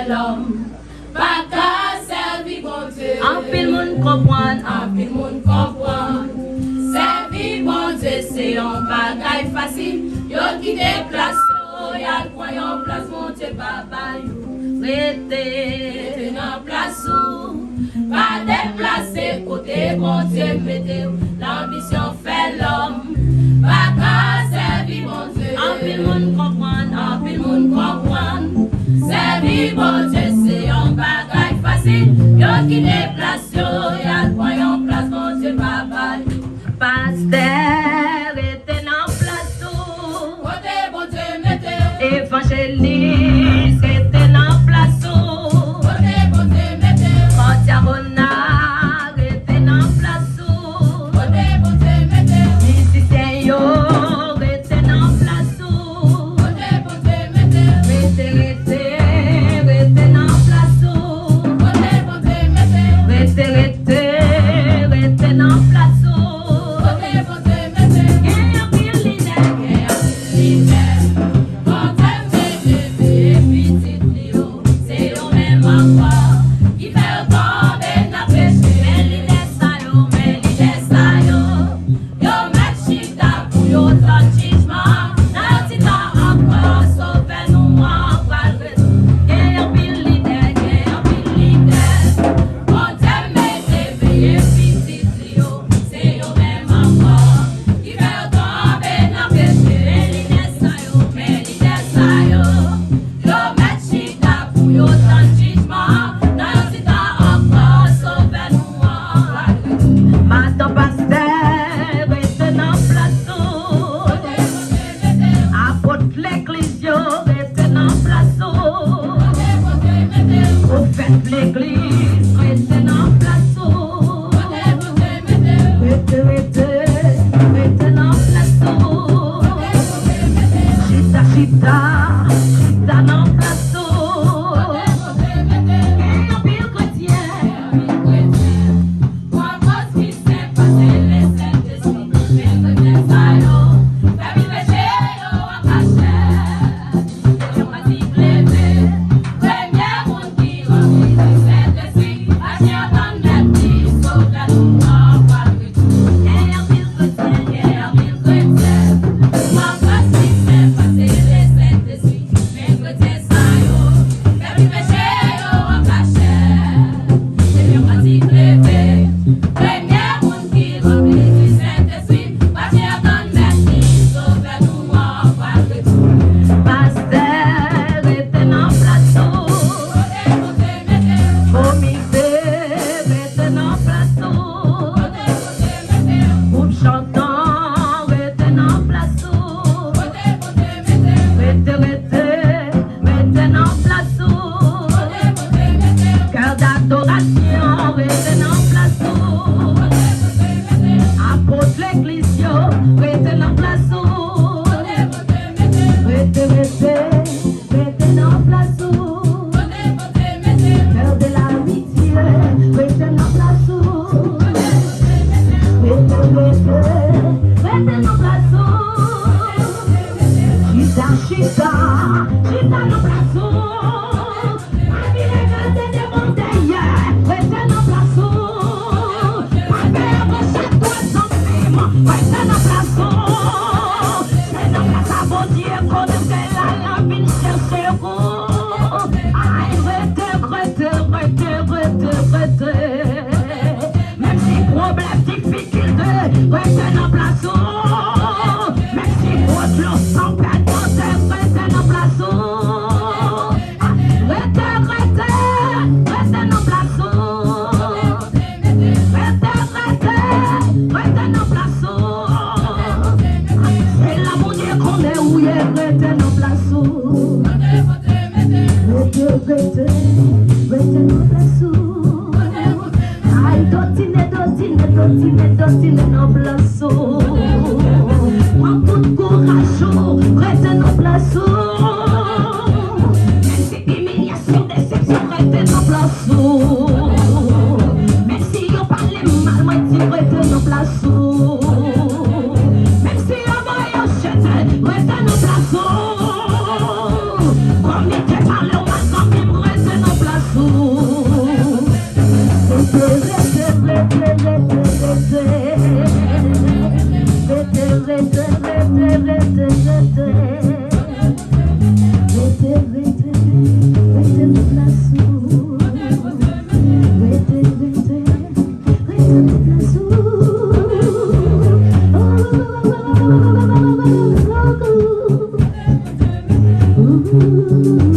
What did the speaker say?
l'homme, pas qu'à servir bon Dieu. En pile moun comprendre, En pile moun comprendre. Servir bon Dieu, c'est un bagage facile. Yo qui déplace, y'a le point en place, mon Dieu, papa, yo. rete Dans place où, pas déplacer, côté bon Dieu, mettez l'ambition fait l'homme, pas qu'à servir bon Dieu. en pile moun comprendre, En pile moun comprendre. Servir bon Dieu, c'est un bagage facile. Yo qui déplace, y'a le point en place, mon Dieu, papa, yo. pasteur rete nan place ou, Côté bon Dieu, mettez. évangéliste rete nan place ou, Côté bon Dieu, mettez. porte-à-mona rete nan place ou, Côté bon Dieu, mettez. musicien yo rete nan place ou, Côté bon Dieu, mettez. rete nan place ou, Côté bon Dieu, mettez. rete nan place ou. Côté bon Dieu, mettez. Gen yon pil leader, Madame pasteur rete nan place ou, apôtre l'église yo rete nan place ou, prophète l'église rete nan place ou, rete nan place ou, chita nan place ou, gen yon pil chrétien. Pasteur rete nan place ou, comité rete nan place ou, groupe chantant rete nan place ou, rete nan place ou, cœur d'adoration rete nan place ou, apôtre l'église yo rete nan place ou. Rete nan place ou, cœur de l'amitié, rete nan place ou, rete nan place ou, chita nan place ou, parmi les grandes des montagnes, rete nan place ou, parmi les châteaux sans crime, rete nan place ou, c'est dans la sabotier qu'on fait la vie chercher vous. Aïe, rete, même si problème, difficulté, rete nan place ou, même si votre l'eau sans perdre, rete nan place ou, rete nan place ou, rete nan place ou, c'est l'amour Dieu qu'on est où il rete nan place ou, rete nan place ou, aïe, dotine nan place ou, prends tout courage, rete nan place ou, même si humiliation, déception, rete nan place ou, même si yo parle mal, moi dis rete nan place ou, même si yo voye chete, rete nan place ou, comme il te parle mal, quand même rete nan Thank you.